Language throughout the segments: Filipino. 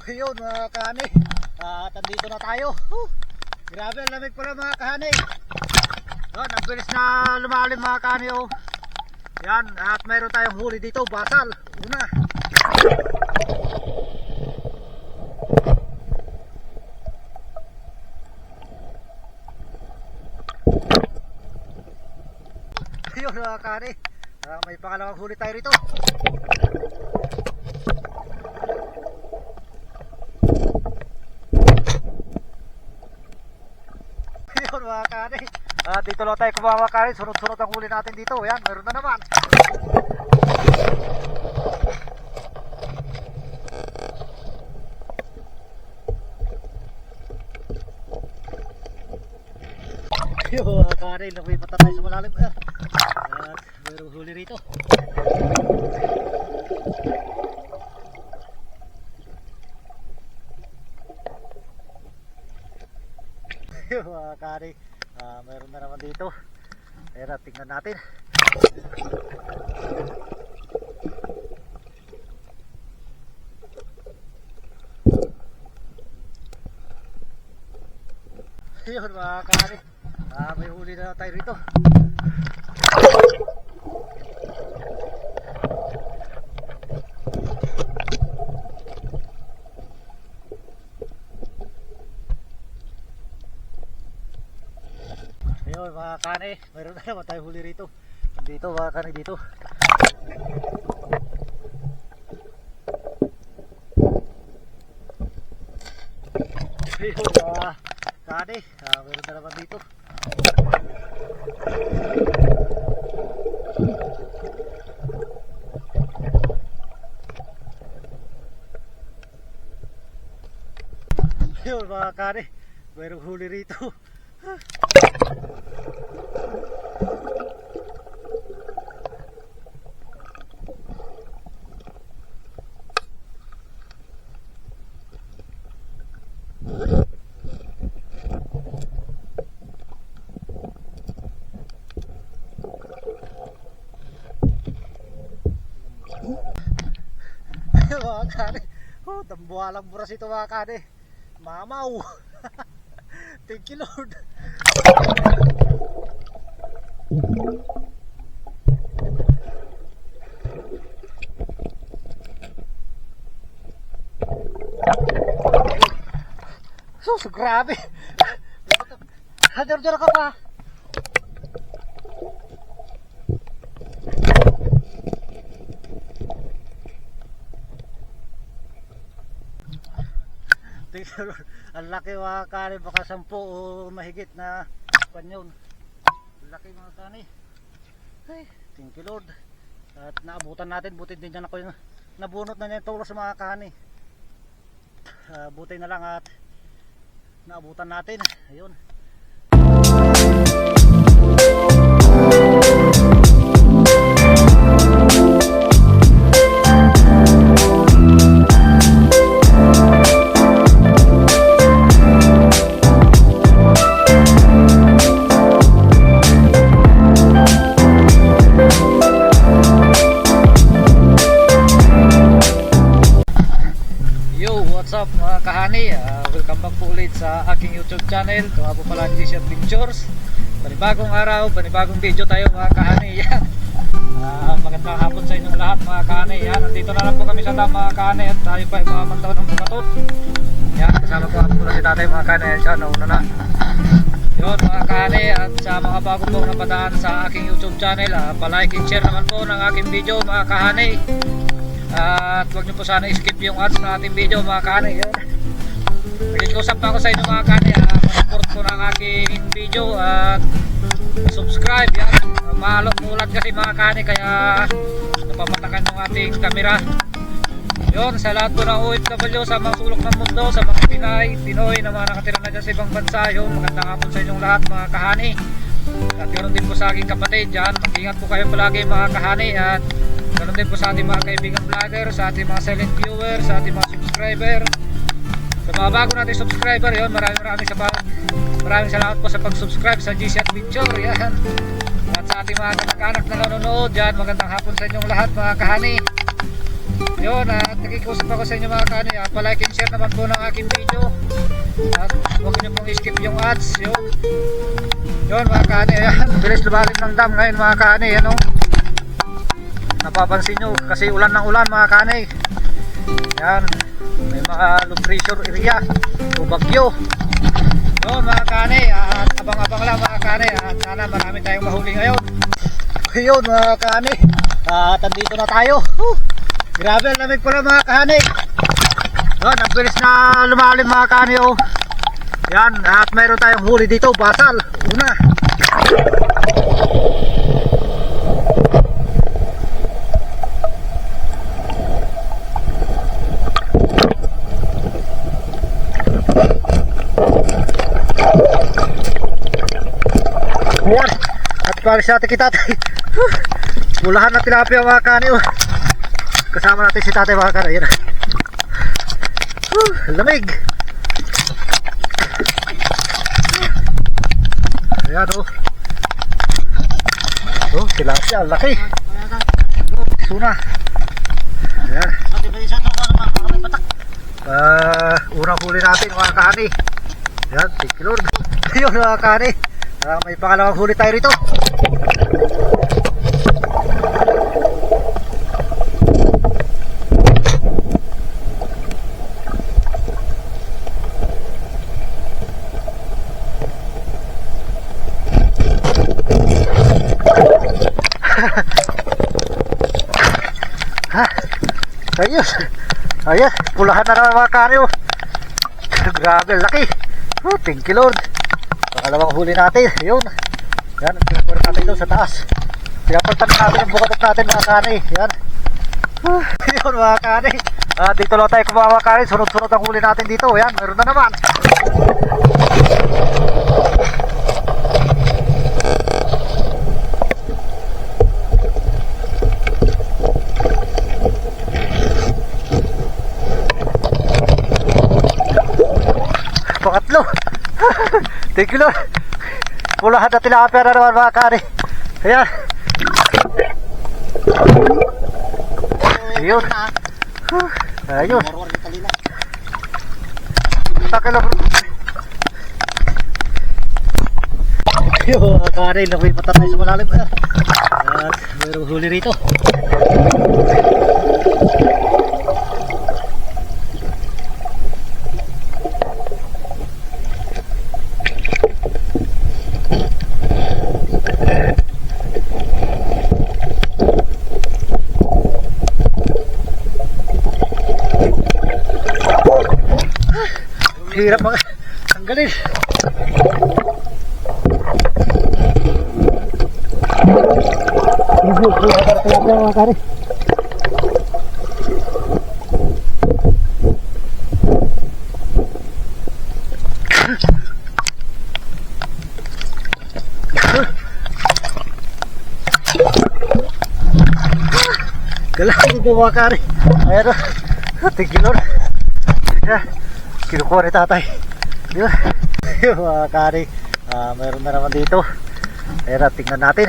Yun mga kahani, at andito na tayo. Grabe ang lamig pala mga kahani. Yan, ang bilis na lumalim mga kahani. Yan, at mayroon tayong huli dito, basal. Una. Yun mga kahani, may pangalawang huli tayo rito. Yun mga kahani, dito lang tayo kumawa mga kahani. Sunod-sunod ang huli natin dito. Yan, mayroon na naman. Yun mga kahani, lumipat na tayo sa malalim. At mayroong huli rito. Yun mga kahani, mayroon na naman dito. Ayan, tingnan natin. Yun mga kahani, may huli na tayo rito. Ayun mga kahani, mayroon na naman tayo huli rito. Dito mga kahani, dito. Ayun mga kahani, mayroon na naman dito. Ayun mga kahani, mayroong huli rito. Mga kahani, tambuhalang buras ito mga kahani. Mamaw. Thank you Lord. Sus, grabe. Hadir-dir ka pa. Ang laki mga kahani, baka 10 o mahigit na panyon. Ang laki mga kahani. Ay, thank you Lord. At naabutan natin, buti din dyan ako yung nabunot na niya yung tulos sa mga kahani. Buti na lang at naabutan natin. Ayun. What's up mga kahani, welcome back po ulit sa aking YouTube channel. Ito nga po pala ang GC Adventures. Panibagong araw, panibagong video tayo mga kahani. Yan. Magandang hapon sa inyong lahat mga kahani. Yan, nandito na lang po kami sa dam mga kahani. At tayo pa ay mga mantaw ng bukatot. Yan, kasama ko nga po si tatay mga kahani. Yan siya, nauna na. Yun mga kahani, at sa mga bago po napadaan sa aking YouTube channel, palike and share naman po ng aking video mga kahani. At huwag nyo po sana skip yung ads ng ating video mga kahani. Nag-usap pa ako sa inyo mga kahani, support ko ng aking video at subscribe. Yan, mulat kasi mga kahani, kaya napamatakan yung ating camera. Yun, sa lahat po ng OFW sa mga sulok ng mundo, sa mga Pinoy na mga nakatira na dyan sa ibang bansa. Yun, magandang hapon sa inyong lahat mga kahani. At ganoon din po sa aking kapatid dyan, mag-ingat po kayo palagi mga kahani. At ganoon din po sa ating mga kaibigan vlogger, sa ating mga silent viewer, sa ating mga subscriber, sa mga bago natin subscriber. Yun, maraming salamat po sa pag-subscribe sa GC Adventure. Yan. At sa ating mga kamag-anak na nanonood dyan, magandang hapon sa inyong lahat mga kahani. Yun, at nakikusap ako sa inyo mga kani. Palike and share naman po ng aking video. At huwag niyo pong skip yung ads. Yun mga kani, ayan, bilis lumalim ng dam ngayon mga kani. Ano? Napapansin nyo kasi ulan ng ulan mga kani. Yan, may mga low pressure area o bagyo. Yun mga kani, at abang-abang lang mga kani. At sana marami tayong mahuli ngayon. Yun mga kani, at andito na tayo. Grabe, lamig pala mga kani. Yun, ang bilis na lumalim mga kani. Yan, at mayroon tayong huli dito, basal. Una. Yan, at palis natin kita tatay. Mulahan na tilapia mga kani. Kasama natin si tatay mga kani. Yan. Lamig. Ayan tilapia, laki. Suna. Ayan. Unang huli natin mga kani. Ayan, tiklord. Ayun mga kani. May pangalawang huli tayo rito. Ayos. Ayan, pulahan na naman mga kani. Grabe, laki. 10 kilo. Pangalawang huli natin. Yun. Yan, pinapura natin doon sa taas. Pinapaltan natin ang bukatot natin mga kani. Yan. Yun mga kani. Dito lang tayo kumawa mga kani. Sunod-sunod ang huli natin dito. Yan, meron na naman. Pangatlo. Thank you Lord. Pulahan na tilapia na naman mga kani. Ayan. Ayun. Ayun. Takilo bro. Ayun mga kani. Lamoy patatay sa malalim. At mayroong huli rito. Hirap mga tanggalin. Mga kari. Galaki dito mga kari. Ayan o. Tigilor. Kinukuha ni tatay. Di ba? Yung mga kari. Mayroon na naman dito. Ayan, tingnan natin.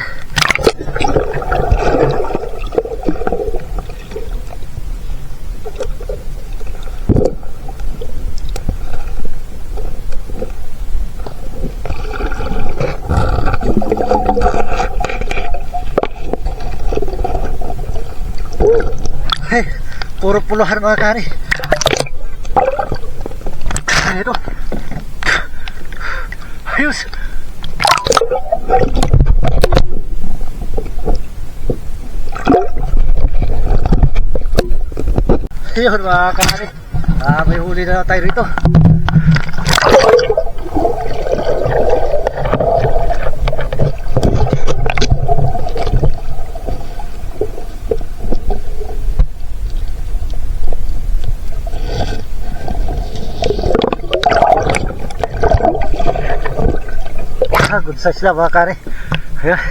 Hey, puro puluhan mga kari. Ito. Ayos. Ayun mga kari. May huli na tayo rito. Good size lang mga kani. Ayan,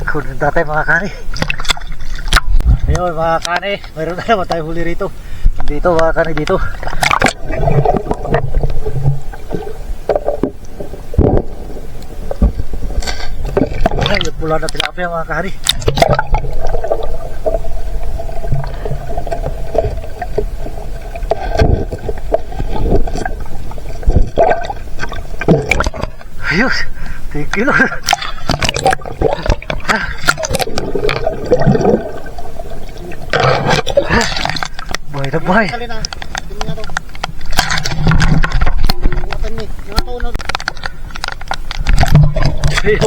kunin natin mga kani. Ayun mga kani, mayroon na naman tayo huli rito. Dito mga kani, dito. Ay, pula na tilapia mga kani. Ayos. Thank you, Lord. Buhay na buhay. Ayun,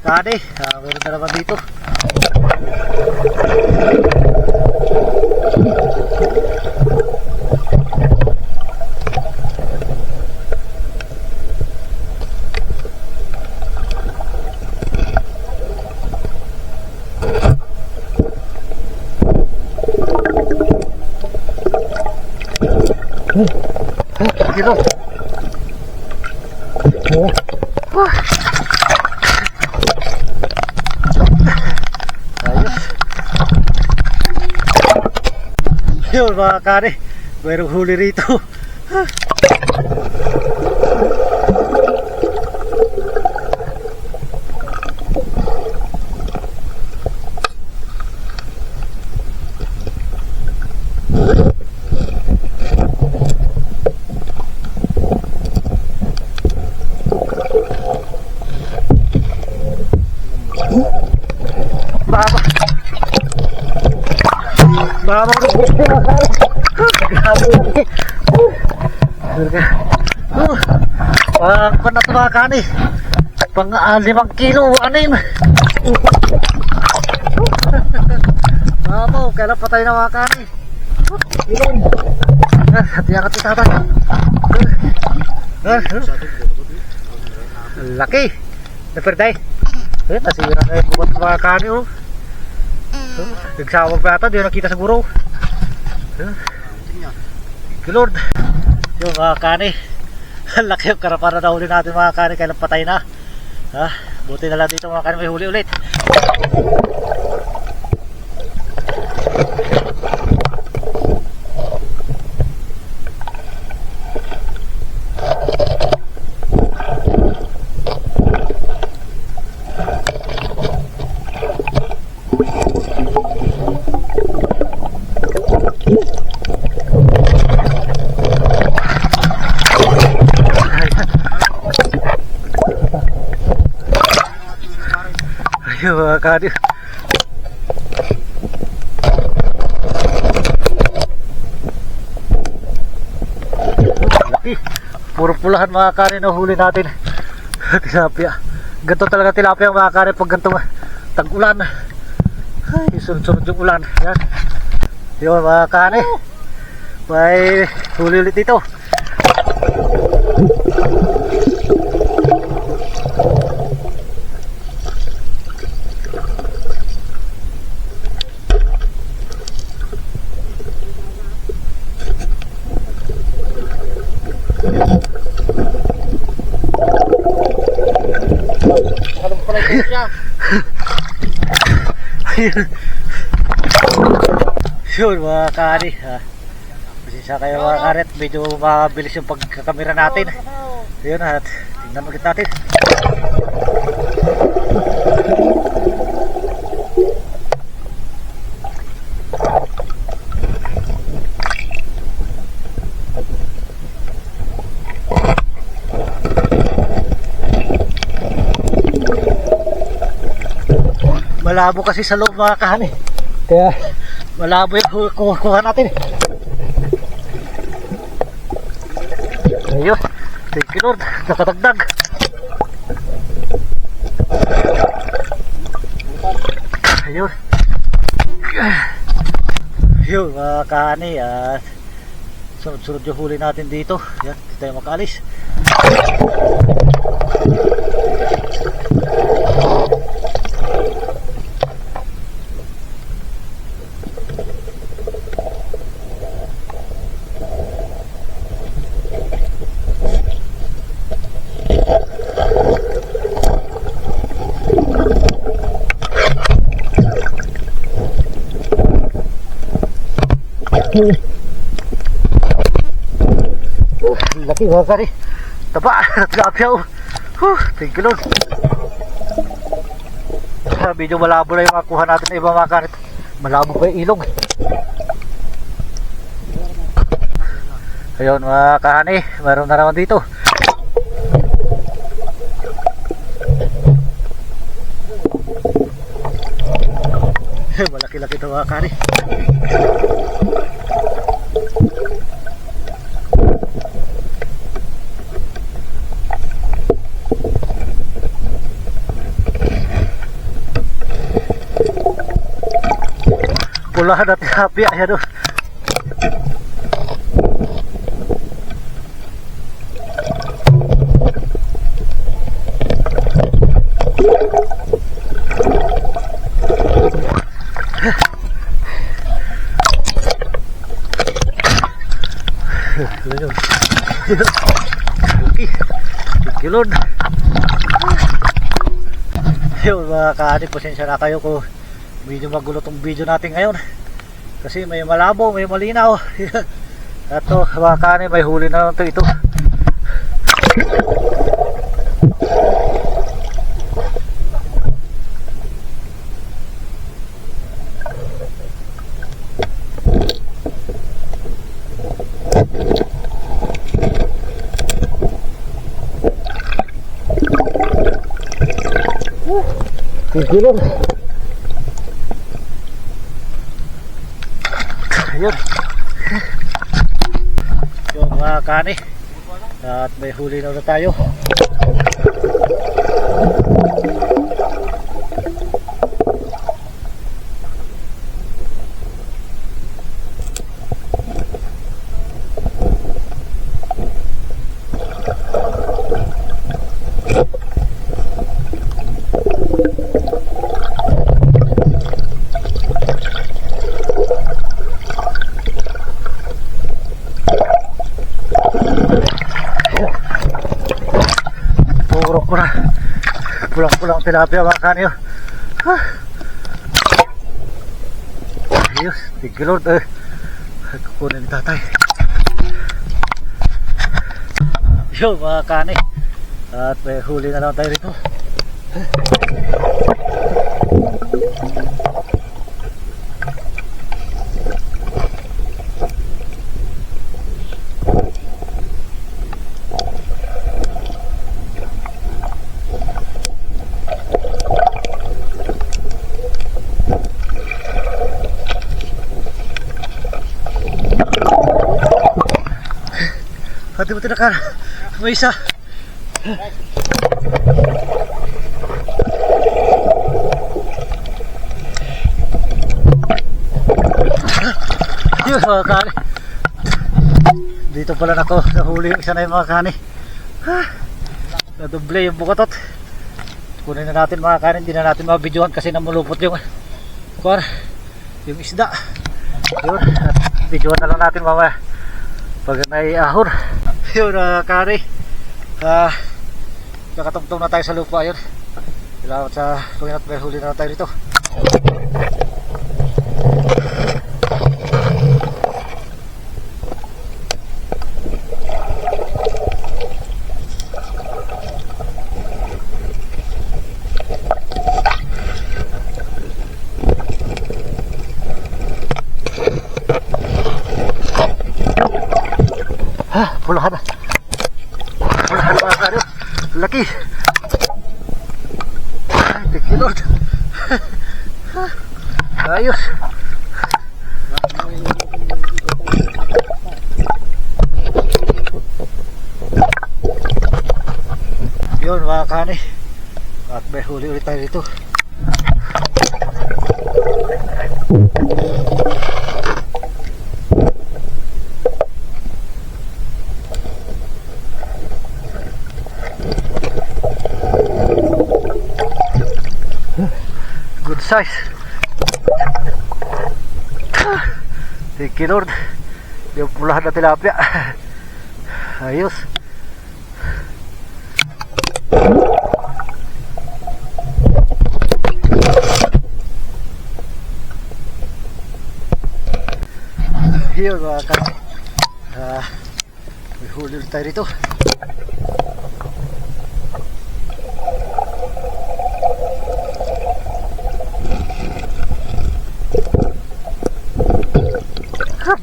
kani. Meron na naman dito. Gitu. Ayos. Yun mga kani, mayroong huli rito. Mama pang panatubakan eh. Pang 5 kilo anim. Mama, kailan patay na mga kani. Ilan? Hati ang katitatan. Laki. Naperday. Nasira na yung bukat mga kani oh. Nagsawag pa yata, di na nakita sa guro. Lord. Yung mga kani. Laki yung karapan na huli natin mga kani, kailan patay na. Buti na lang dito mga kani, may huli ulit. Ayun mga kani. Laki. Puro pulahan mga kani na huli natin. Tilapia. Ganito talaga tilapia mga kani pag ganitong tag-ulan. Ay, sunod-sunod yung ulan. Yan. Yun mga kani. May huli ulit dito. Yun mga kani, pasensya kayo mga karet, medyo mabilis yung pagkakamera natin. Yun, at tingnan ulit natin. Malabo kasi sa loob mga kani, kaya malabo yung kuha natin. Ayun, thank you Lord, nakatagdag. Ayun. Ayun mga kani, sunod-sunod yung huli natin dito. Yan, hindi tayo makaalis. Laki mga kani, taba, tilapia oh. Thank you Lord. Medyo malabo na yung makuha natin na iba mga kani, malabo pa yung ilog. Ayun mga kani, meron na naman dito. Malaki-laki ito mga kani. Pulahan at tilapia yan o. Okay, kilod. Yun mga kaani, pasensya na kayo kung medyo magulo tong video natin ngayon kasi may malabo, may malinaw. Ito mga kaani, may huli na lang ito. Kilod. Ayun. Yung mga kani. At may huli na tayo. Pulang-pulang tilapia mga kanyo. Ayos, tigilod kukunin ni tatay. Yun mga kani. At may huli na lang tayo rito. Hati-hati na ka. May isa. Yun mga kani. Dito pala nako nahuli yung isa na yung mga kani. Nadoble yung bukatot. Kunin na natin mga kani. Hindi na natin mabidyohan kasi namulupot yung isda. Yun. Bidyohan na lang natin mamaya pag naiahon. Yun kari, nakatungtong na tayo sa lupa. Yun, salamat sa Panginoon, may huli na tayo rito. Pulahan na. Pulahan mga kari. Laki. Ay, tikilod. Ayos. Yun mga kani. At may huli ulit tayo dito. Good size. Tikilord. Yung pulahan na tilapia. Ayos. Yun mga kani. May huli ulit tayo dito.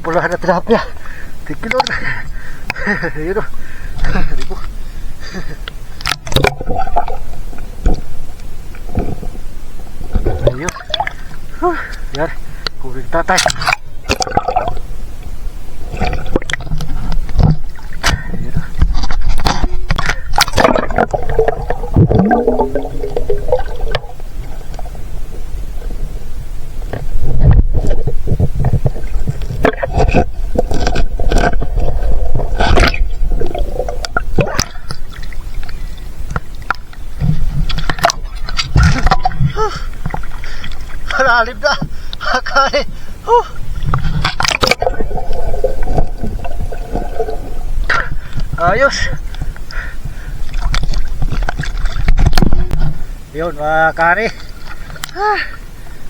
Pulahan na tilapia. Tikilod. Yun o. Ribo. Ayun. Tatay. Malalim na. Kakain. Ayos. Yun mga kani.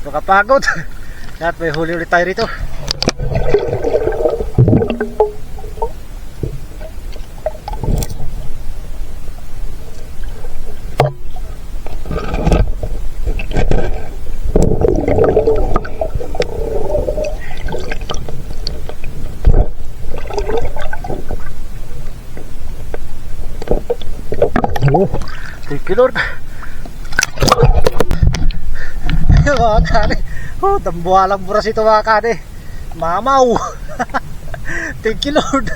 Makapagod. At may huli ulit tayo rito. Thank you Lord. Mga kani, dambuhalang buras ito mga kani. Mamaw. Thank you Lord.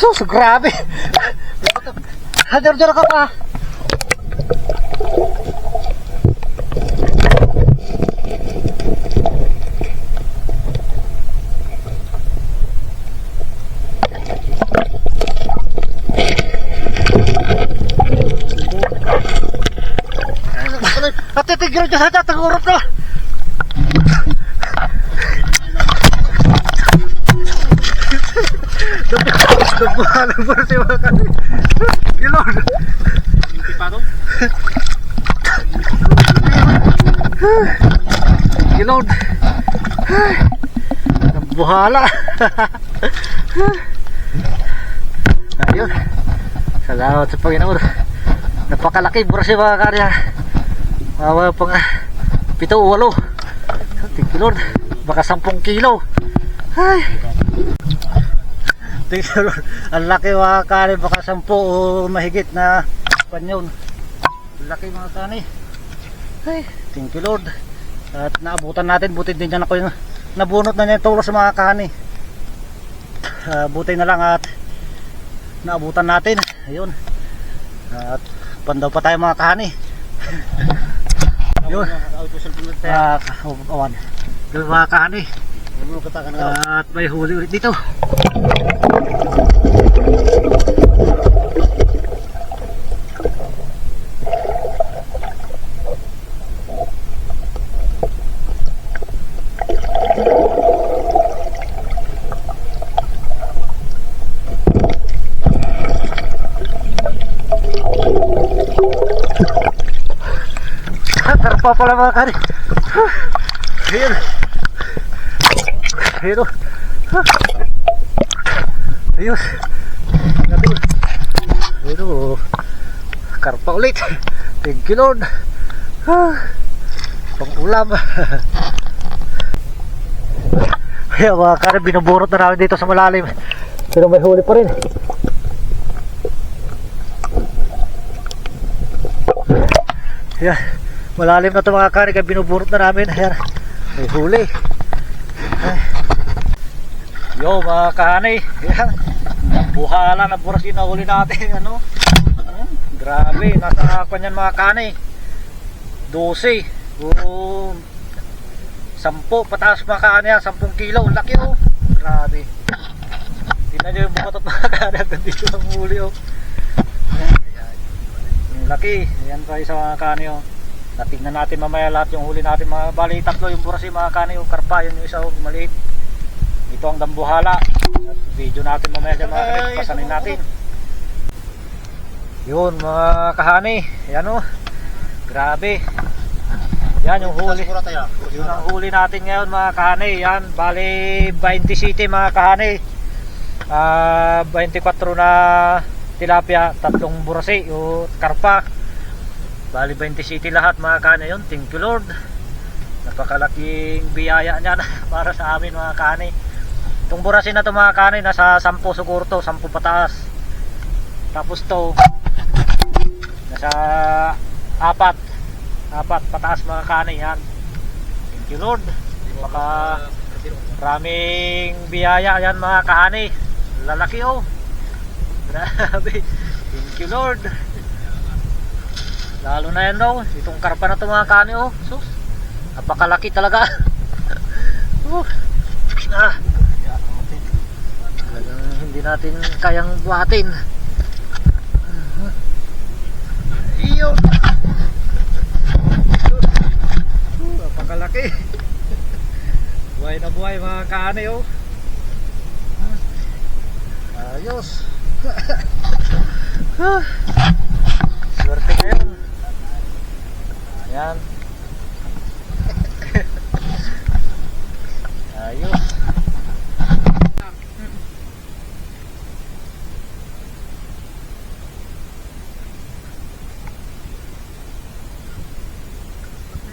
So grabe. Hajar-jar ka pa. At titigil dyan sa tagurot na. Nagbuhalang po si mga kani. Gilord. Hindi pa doon. Gilord. Nagbuhala. Ayun. Salamat sa Panginoon. Napakalaki buras yung mga kani. Awa pang 7 o 8. Thank you Lord. Baka 10 kilo. Ay. Thank you Lord. Ang laki mga kani. Baka 10 o mahigit na panyon. Ang laki mga kani. Ay. Thank you Lord. At naabutan natin. Buti din yan ako yung nabunot na niya yung tulos sa mga kani. Buti na lang at naabutan natin. Ayun. At pandaw pa tayo mga kani. Yun. Awan. Yun mga kani. At may huli ulit dito. Karpa pala mga kani. Ayun. Ayun. Ayos. Ayun. Karpa ulit. Thank you Lord. Pang ulam. Ayun mga kani, binuburot na namin dito sa malalim. Pero may huli pa rin. Ayan. Malalim na ito mga kani, kaya binuburot na namin. Ayan. May huli. Ay. Yo mga kani. Ayan. Buhala na buras yung nahuli natin. Ano? Grabe. Nasa kanyan mga kani. 12. O 10. Pataas mga kani. 10 kilo. Laki oh. Grabe. Tingnan nyo yung bukatot mga kani. Hanggang dito ang huli oh. Ayan. Yung laki. Ayan pa isa mga kani oh. Natingnan natin mamaya lahat yung huli natin mga bali 3 yung burasi mga kani yung karpa yun yung isa oh, maliit. Ito ang dambuhala. Video natin mamaya dyan mga kani, pasanin natin. Yun mga kahani, yan oh. Grabe. Yan yung huli. Yun ang huli natin ngayon mga kahani. Yan bali 20 city mga kahani. 24 na tilapia, 3 burasi o karpa. Bali 20 city lahat mga kani yun. Thank you Lord. Napakalaking biyaya niyan para sa amin mga kani. Itong burasin na to mga kanay, nasa 10 siguro to, 10 pataas. Tapos to, nasa 4 pataas mga kanay yan. Thank you Lord. Baka maraming biyaya yan mga kahani. Lalaki oh. Grabe. Thank you Lord. Lalo na yan daw, itong karpa na ito mga kahani oh. Sus, napakalaki talaga. Talagang hindi natin kayang buhatin. Iyo. Napakalaki. Buhay na buhay mga kaanay oh. Ayos. Swerte ngayon. Ayan. Ayos.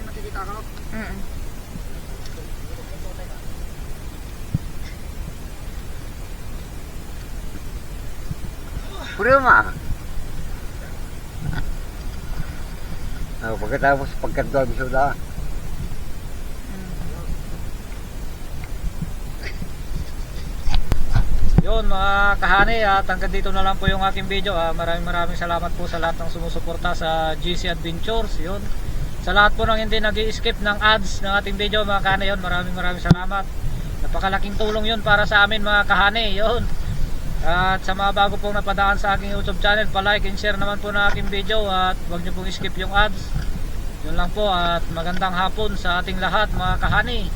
Nakikita ka no? Problema. Pagkatapos pagkanto ang suda. Yun mga kahani, at hanggang dito na lang po yung aking video. Maraming salamat po sa lahat ng sumusuporta sa GC Adventures. Yun. Sa lahat po ng hindi nag-i-skip ng ads ng ating video mga kahani, yun, maraming salamat. Napakalaking tulong yun para sa amin mga kahani. Yun. At sa mga bago pong napadaan sa aking YouTube channel, pa-like and share naman po ng aking video, at huwag niyo pong skip yung ads. Yun lang po, at magandang hapon sa ating lahat mga kahani.